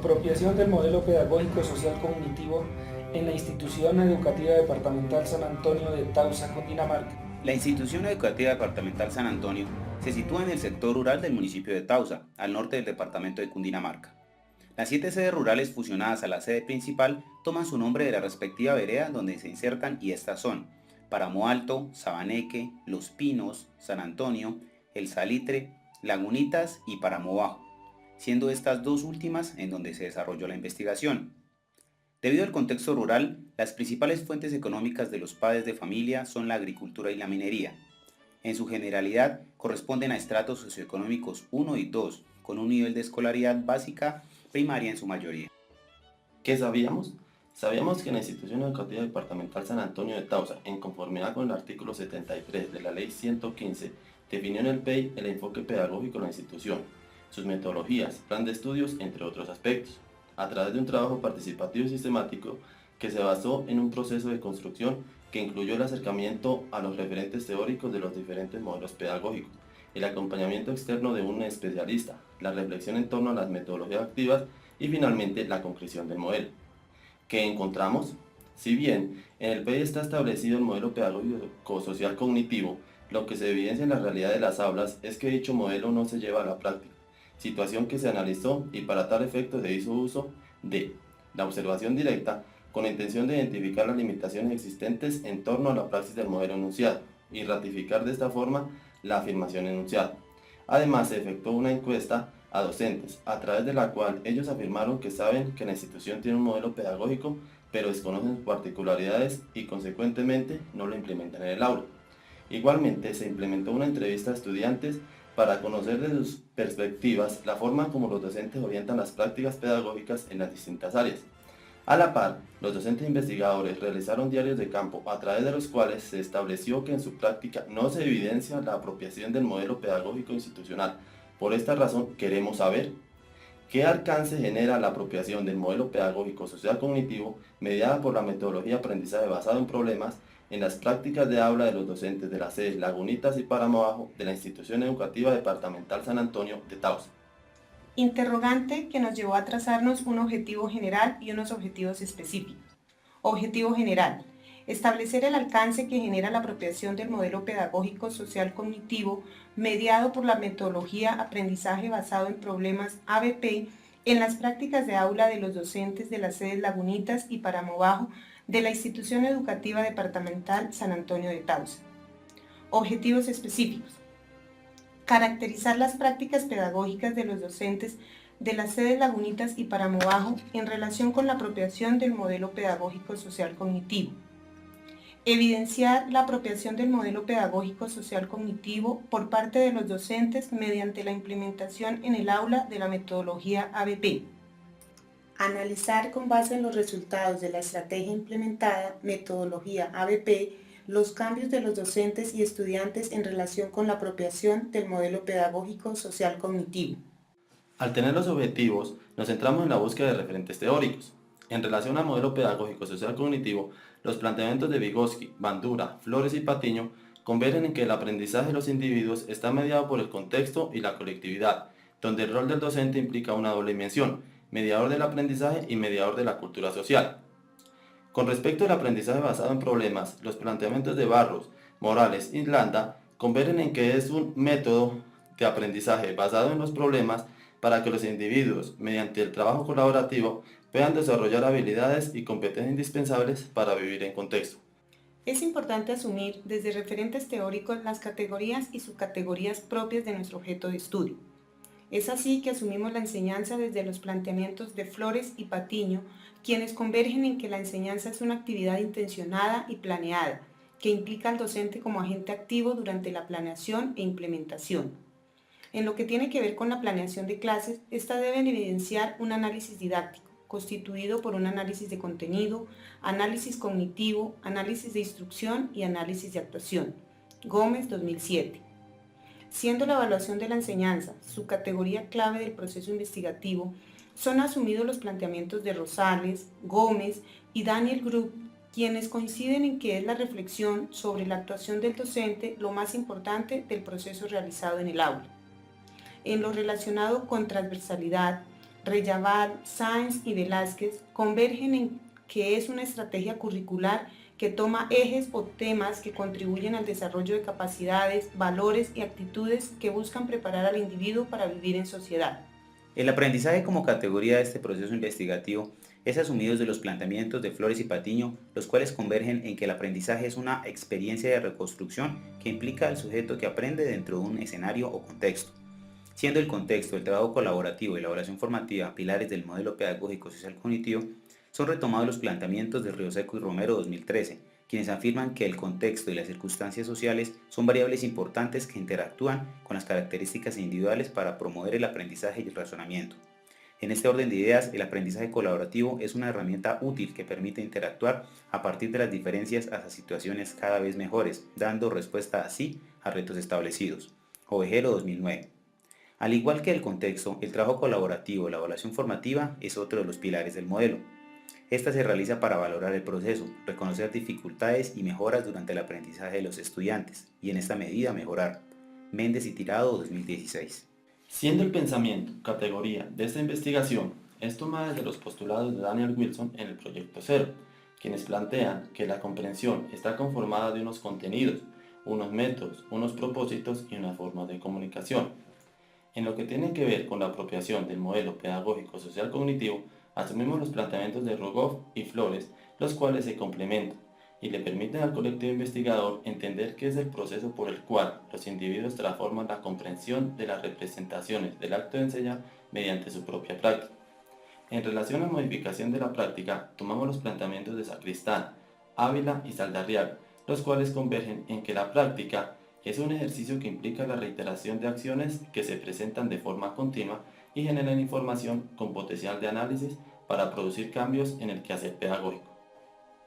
Apropiación del modelo pedagógico social cognitivo en la Institución Educativa Departamental San Antonio de Tausa, Cundinamarca. La Institución Educativa Departamental San Antonio se sitúa en el sector rural del municipio de Tausa, al norte del departamento de Cundinamarca. Las 7 sedes rurales fusionadas a la sede principal toman su nombre de la respectiva vereda donde se insertan, y estas son Páramo Alto, Sabaneque, Los Pinos, San Antonio, El Salitre, Lagunitas y Páramo Bajo, siendo estas dos últimas en donde se desarrolló la investigación. Debido al contexto rural, las principales fuentes económicas de los padres de familia son la agricultura y la minería. En su generalidad, corresponden a estratos socioeconómicos 1 y 2, con un nivel de escolaridad básica primaria en su mayoría. ¿Qué sabíamos? Sabíamos que la Institución Educativa Departamental San Antonio de Tausa, en conformidad con el artículo 73 de la Ley 115, definió en el PEI el enfoque pedagógico de la institución, sus metodologías, plan de estudios, entre otros aspectos, a través de un trabajo participativo y sistemático que se basó en un proceso de construcción que incluyó el acercamiento a los referentes teóricos de los diferentes modelos pedagógicos, el acompañamiento externo de un especialista, la reflexión en torno a las metodologías activas y finalmente la concreción del modelo. ¿Qué encontramos? Si bien en el PEI está establecido el modelo pedagógico social cognitivo, lo que se evidencia en la realidad de las aulas es que dicho modelo no se lleva a la práctica, situación que se analizó y para tal efecto se hizo uso de la observación directa con la intención de identificar las limitaciones existentes en torno a la praxis del modelo enunciado y ratificar de esta forma la afirmación enunciada. Además, se efectuó una encuesta a docentes, a través de la cual ellos afirmaron que saben que la institución tiene un modelo pedagógico, pero desconocen sus particularidades y consecuentemente no lo implementan en el aula. Igualmente, se implementó una entrevista a estudiantes para conocer de sus perspectivas la forma como los docentes orientan las prácticas pedagógicas en las distintas áreas. A la par, los docentes investigadores realizaron diarios de campo a través de los cuales se estableció que en su práctica no se evidencia la apropiación del modelo pedagógico institucional. Por esta razón, queremos saber qué alcance genera la apropiación del modelo pedagógico social cognitivo mediada por la metodología de aprendizaje basado en problemas en las prácticas de aula de los docentes de las sedes Lagunitas y Páramo Bajo de la Institución Educativa Departamental San Antonio de Tausa. Interrogante que nos llevó a trazarnos un objetivo general y unos objetivos específicos. Objetivo general: establecer el alcance que genera la apropiación del modelo pedagógico social cognitivo mediado por la metodología aprendizaje basado en problemas ABP en las prácticas de aula de los docentes de las sedes Lagunitas y Páramo Bajo de la Institución Educativa Departamental San Antonio de Tausa. Objetivos específicos: caracterizar las prácticas pedagógicas de los docentes de las sedes Lagunitas y Páramo Bajo en relación con la apropiación del modelo pedagógico social cognitivo. Evidenciar la apropiación del modelo pedagógico social cognitivo por parte de los docentes mediante la implementación en el aula de la metodología ABP. Analizar con base en los resultados de la estrategia implementada, metodología ABP, los cambios de los docentes y estudiantes en relación con la apropiación del modelo pedagógico social cognitivo. Al tener los objetivos, nos centramos en la búsqueda de referentes teóricos. En relación al modelo pedagógico social cognitivo, los planteamientos de Vygotsky, Bandura, Flores y Patiño convergen en que el aprendizaje de los individuos está mediado por el contexto y la colectividad, donde el rol del docente implica una doble dimensión, mediador del aprendizaje y mediador de la cultura social. Con respecto al aprendizaje basado en problemas, los planteamientos de Barros, Morales y Landa convergen en que es un método de aprendizaje basado en los problemas para que los individuos, mediante el trabajo colaborativo, puedan desarrollar habilidades y competencias indispensables para vivir en contexto. Es importante asumir desde referentes teóricos las categorías y subcategorías propias de nuestro objeto de estudio. Es así que asumimos la enseñanza desde los planteamientos de Flores y Patiño, quienes convergen en que la enseñanza es una actividad intencionada y planeada, que implica al docente como agente activo durante la planeación e implementación. En lo que tiene que ver con la planeación de clases, esta debe evidenciar un análisis didáctico, constituido por un análisis de contenido, análisis cognitivo, análisis de instrucción y análisis de actuación. Gómez, 2007. Siendo la evaluación de la enseñanza su categoría clave del proceso investigativo, son asumidos los planteamientos de Rosales, Gómez y Daniel Group, quienes coinciden en que es la reflexión sobre la actuación del docente lo más importante del proceso realizado en el aula. En lo relacionado con transversalidad, Reyabal, Sáenz y Velázquez convergen en que es una estrategia curricular que toma ejes o temas que contribuyen al desarrollo de capacidades, valores y actitudes que buscan preparar al individuo para vivir en sociedad. El aprendizaje como categoría de este proceso investigativo es asumido desde los planteamientos de Flores y Patiño, los cuales convergen en que el aprendizaje es una experiencia de reconstrucción que implica al sujeto que aprende dentro de un escenario o contexto. Siendo el contexto, el trabajo colaborativo y la evaluación formativa pilares del modelo pedagógico social cognitivo, son retomados los planteamientos de Rioseco y Romero 2013, quienes afirman que el contexto y las circunstancias sociales son variables importantes que interactúan con las características individuales para promover el aprendizaje y el razonamiento. En este orden de ideas, el aprendizaje colaborativo es una herramienta útil que permite interactuar a partir de las diferencias hacia situaciones cada vez mejores, dando respuesta así a retos establecidos. Ovejero 2009. Al igual que el contexto, el trabajo colaborativo y la evaluación formativa es otro de los pilares del modelo. Esta se realiza para valorar el proceso, reconocer dificultades y mejoras durante el aprendizaje de los estudiantes y en esta medida mejorar. Méndez y Tirado 2016. Siendo el pensamiento categoría de esta investigación, es tomada desde los postulados de Daniel Wilson en el Proyecto Cero, quienes plantean que la comprensión está conformada de unos contenidos, unos métodos, unos propósitos y una forma de comunicación. En lo que tiene que ver con la apropiación del modelo pedagógico social cognitivo, asumimos los planteamientos de Rogoff y Flores, los cuales se complementan y le permiten al colectivo investigador entender qué es el proceso por el cual los individuos transforman la comprensión de las representaciones del acto de enseñar mediante su propia práctica. En relación a modificación de la práctica, tomamos los planteamientos de Sacristán, Ávila y Saldarriaga, los cuales convergen en que la práctica es un ejercicio que implica la reiteración de acciones que se presentan de forma continua y generan información con potencial de análisis para producir cambios en el quehacer pedagógico.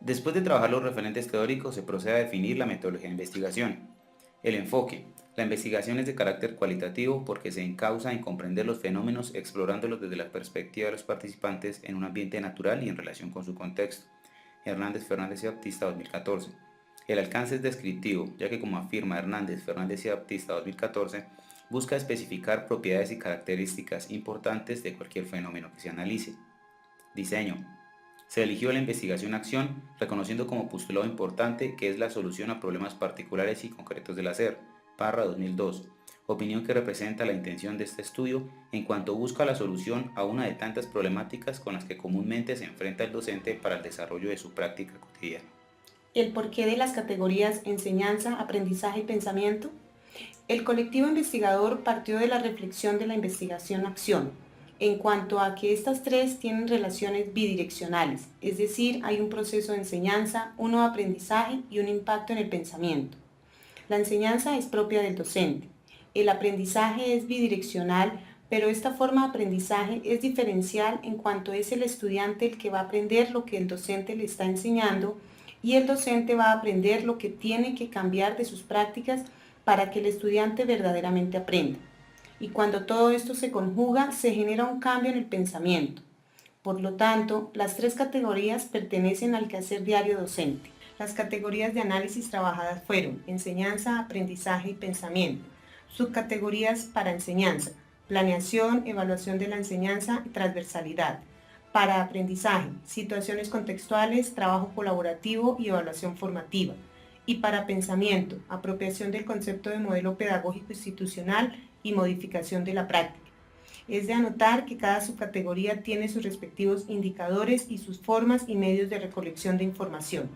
Después de trabajar los referentes teóricos, se procede a definir la metodología de investigación. El enfoque. La investigación es de carácter cualitativo porque se encausa en comprender los fenómenos explorándolos desde la perspectiva de los participantes en un ambiente natural y en relación con su contexto. Hernández, Fernández y Baptista 2014. El alcance es descriptivo, ya que como afirma Hernández, Fernández y Baptista 2014, busca especificar propiedades y características importantes de cualquier fenómeno que se analice. Diseño. Se eligió la investigación-acción, reconociendo como postulado importante que es la solución a problemas particulares y concretos del hacer. Parra 2002. Opinión que representa la intención de este estudio en cuanto busca la solución a una de tantas problemáticas con las que comúnmente se enfrenta el docente para el desarrollo de su práctica cotidiana. ¿El porqué de las categorías enseñanza, aprendizaje y pensamiento? El colectivo investigador partió de la reflexión de la investigación-acción, en cuanto a que estas tres tienen relaciones bidireccionales, es decir, hay un proceso de enseñanza, uno de aprendizaje y un impacto en el pensamiento. La enseñanza es propia del docente, el aprendizaje es bidireccional, pero esta forma de aprendizaje es diferencial en cuanto es el estudiante el que va a aprender lo que el docente le está enseñando y el docente va a aprender lo que tiene que cambiar de sus prácticas para que el estudiante verdaderamente aprenda. Y cuando todo esto se conjuga, se genera un cambio en el pensamiento. Por lo tanto, las tres categorías pertenecen al quehacer diario docente. Las categorías de análisis trabajadas fueron enseñanza, aprendizaje y pensamiento. Subcategorías para enseñanza, planeación, evaluación de la enseñanza y transversalidad. Para aprendizaje, situaciones contextuales, trabajo colaborativo y evaluación formativa. Y para pensamiento, apropiación del concepto de modelo pedagógico institucional y modificación de la práctica. Es de anotar que cada subcategoría tiene sus respectivos indicadores y sus formas y medios de recolección de información.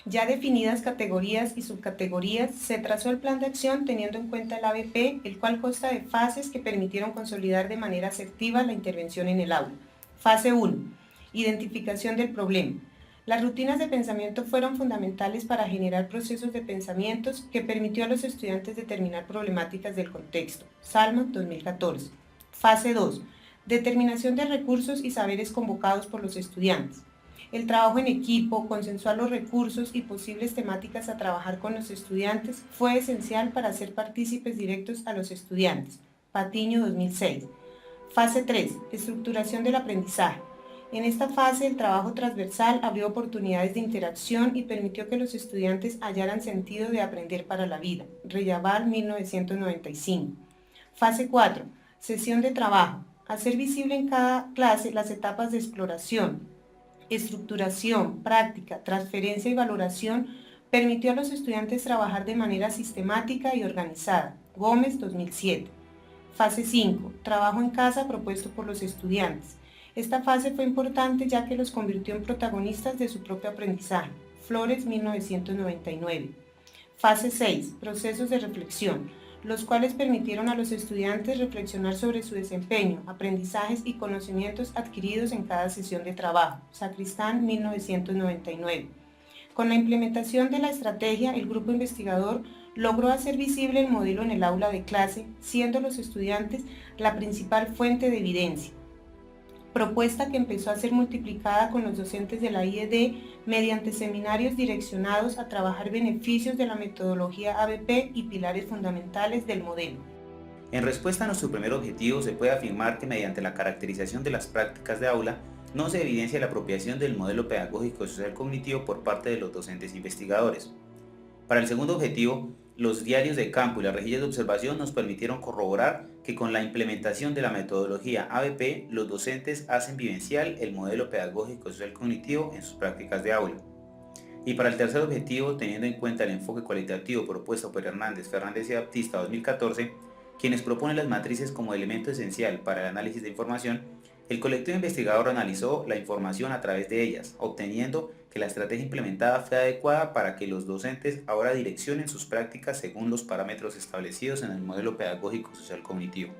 Ya definidas categorías y subcategorías, se trazó el plan de acción teniendo en cuenta el ABP, el cual consta de fases que permitieron consolidar de manera asertiva la intervención en el aula. Fase 1. Identificación del problema. Las rutinas de pensamiento fueron fundamentales para generar procesos de pensamientos que permitió a los estudiantes determinar problemáticas del contexto. Salmon 2014. Fase 2. Determinación de recursos y saberes convocados por los estudiantes. El trabajo en equipo, consensuar los recursos y posibles temáticas a trabajar con los estudiantes fue esencial para hacer partícipes directos a los estudiantes. Patiño 2006. Fase 3. Estructuración del aprendizaje. En esta fase, el trabajo transversal abrió oportunidades de interacción y permitió que los estudiantes hallaran sentido de aprender para la vida. Reyabal, 1995. Fase 4. Sesión de trabajo. Hacer visible en cada clase las etapas de exploración, estructuración, práctica, transferencia y valoración permitió a los estudiantes trabajar de manera sistemática y organizada. Gómez, 2007. Fase 5. Trabajo en casa propuesto por los estudiantes. Esta fase fue importante ya que los convirtió en protagonistas de su propio aprendizaje. Flores, 1999. Fase 6. Procesos de reflexión, los cuales permitieron a los estudiantes reflexionar sobre su desempeño, aprendizajes y conocimientos adquiridos en cada sesión de trabajo. Sacristán, 1999. Con la implementación de la estrategia, el grupo investigador logró hacer visible el modelo en el aula de clase, siendo los estudiantes la principal fuente de evidencia. Propuesta que empezó a ser multiplicada con los docentes de la IED mediante seminarios direccionados a trabajar beneficios de la metodología ABP y pilares fundamentales del modelo. En respuesta a nuestro primer objetivo, se puede afirmar que mediante la caracterización de las prácticas de aula, no se evidencia la apropiación del modelo pedagógico social cognitivo por parte de los docentes investigadores. Para el segundo objetivo, los diarios de campo y las rejillas de observación nos permitieron corroborar que con la implementación de la metodología ABP, los docentes hacen vivencial el modelo pedagógico social cognitivo en sus prácticas de aula. Y para el tercer objetivo, teniendo en cuenta el enfoque cualitativo propuesto por Hernández, Fernández y Baptista 2014, quienes proponen las matrices como elemento esencial para el análisis de información, el colectivo investigador analizó la información a través de ellas, obteniendo que la estrategia implementada fue adecuada para que los docentes ahora direccionen sus prácticas según los parámetros establecidos en el modelo pedagógico social cognitivo.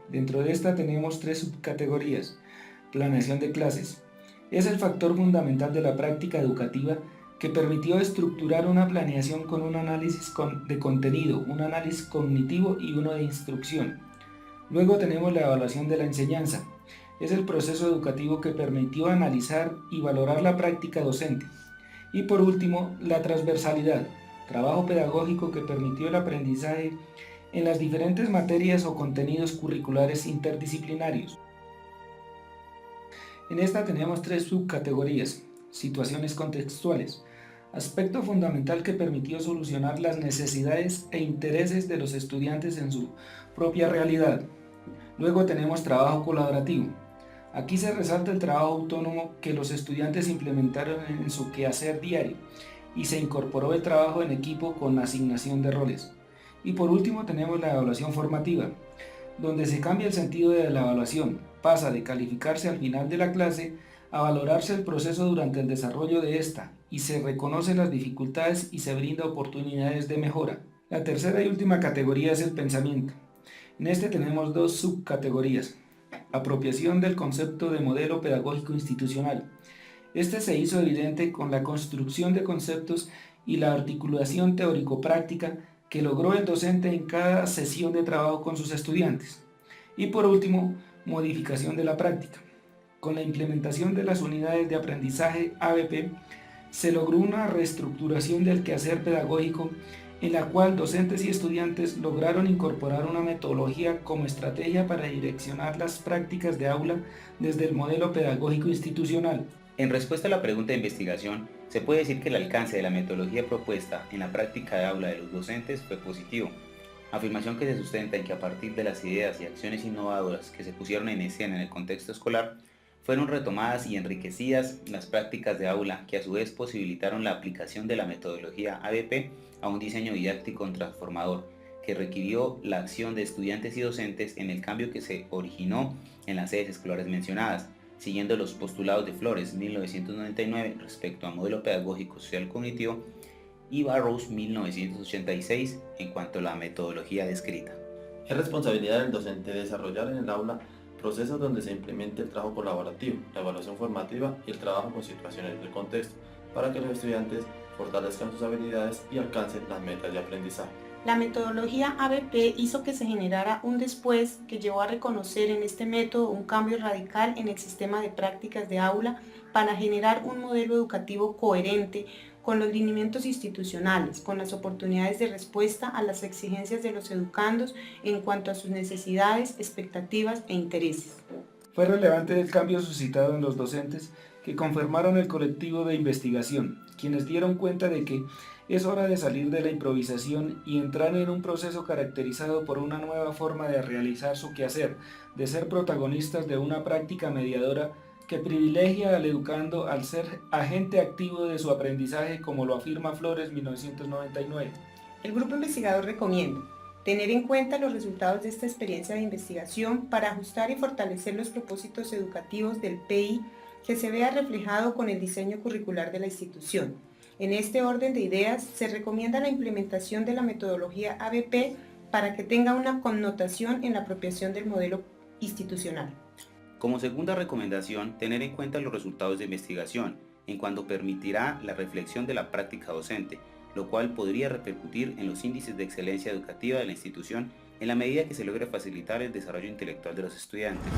Dentro de esta tenemos 3 subcategorías. Planeación de clases. Es el factor fundamental de la práctica educativa que permitió estructurar una planeación con un análisis de contenido, un análisis cognitivo y uno de instrucción. Luego tenemos la evaluación de la enseñanza. Es el proceso educativo que permitió analizar y valorar la práctica docente. Y por último, la transversalidad, trabajo pedagógico que permitió el aprendizaje en las diferentes materias o contenidos curriculares interdisciplinarios. En esta tenemos 3 subcategorías. Situaciones contextuales, aspecto fundamental que permitió solucionar las necesidades e intereses de los estudiantes en su propia realidad. Luego tenemos trabajo colaborativo. Aquí se resalta el trabajo autónomo que los estudiantes implementaron en su quehacer diario y se incorporó el trabajo en equipo con asignación de roles. Y por último tenemos la evaluación formativa, donde se cambia el sentido de la evaluación, pasa de calificarse al final de la clase a valorarse el proceso durante el desarrollo de esta y se reconocen las dificultades y se brinda oportunidades de mejora. La tercera y última categoría es el pensamiento. En este tenemos 2 subcategorías. Apropiación del concepto de modelo pedagógico institucional. Este se hizo evidente con la construcción de conceptos y la articulación teórico-práctica que logró el docente en cada sesión de trabajo con sus estudiantes. Y por último, modificación de la práctica. Con la implementación de las unidades de aprendizaje ABP, se logró una reestructuración del quehacer pedagógico en la cual docentes y estudiantes lograron incorporar una metodología como estrategia para direccionar las prácticas de aula desde el modelo pedagógico institucional. En respuesta a la pregunta de investigación, se puede decir que el alcance de la metodología propuesta en la práctica de aula de los docentes fue positivo, afirmación que se sustenta en que a partir de las ideas y acciones innovadoras que se pusieron en escena en el contexto escolar, fueron retomadas y enriquecidas las prácticas de aula que a su vez posibilitaron la aplicación de la metodología ABP a un diseño didáctico transformador que requirió la acción de estudiantes y docentes en el cambio que se originó en las sedes escolares mencionadas, siguiendo los postulados de Flores 1999 respecto al modelo pedagógico social cognitivo y Barrows 1986 en cuanto a la metodología descrita. Es responsabilidad del docente desarrollar en el aula procesos donde se implemente el trabajo colaborativo, la evaluación formativa y el trabajo con situaciones del contexto, para que los estudiantes fortalezcan sus habilidades y alcancen las metas de aprendizaje. La metodología ABP hizo que se generara un después que llevó a reconocer en este método un cambio radical en el sistema de prácticas de aula para generar un modelo educativo coherente con los lineamientos institucionales, con las oportunidades de respuesta a las exigencias de los educandos en cuanto a sus necesidades, expectativas e intereses. Fue relevante el cambio suscitado en los docentes que conformaron el colectivo de investigación, quienes dieron cuenta de que Es hora de salir de la improvisación y entrar en un proceso caracterizado por una nueva forma de realizar su quehacer, de ser protagonistas de una práctica mediadora que privilegia al educando al ser agente activo de su aprendizaje, como lo afirma Flores 1999. El grupo investigador recomienda tener en cuenta los resultados de esta experiencia de investigación para ajustar y fortalecer los propósitos educativos del PI que se vea reflejado con el diseño curricular de la institución. En este orden de ideas, se recomienda la implementación de la metodología ABP para que tenga una connotación en la apropiación del modelo institucional. Como segunda recomendación, tener en cuenta los resultados de investigación, en cuanto permitirá la reflexión de la práctica docente, lo cual podría repercutir en los índices de excelencia educativa de la institución en la medida que se logre facilitar el desarrollo intelectual de los estudiantes.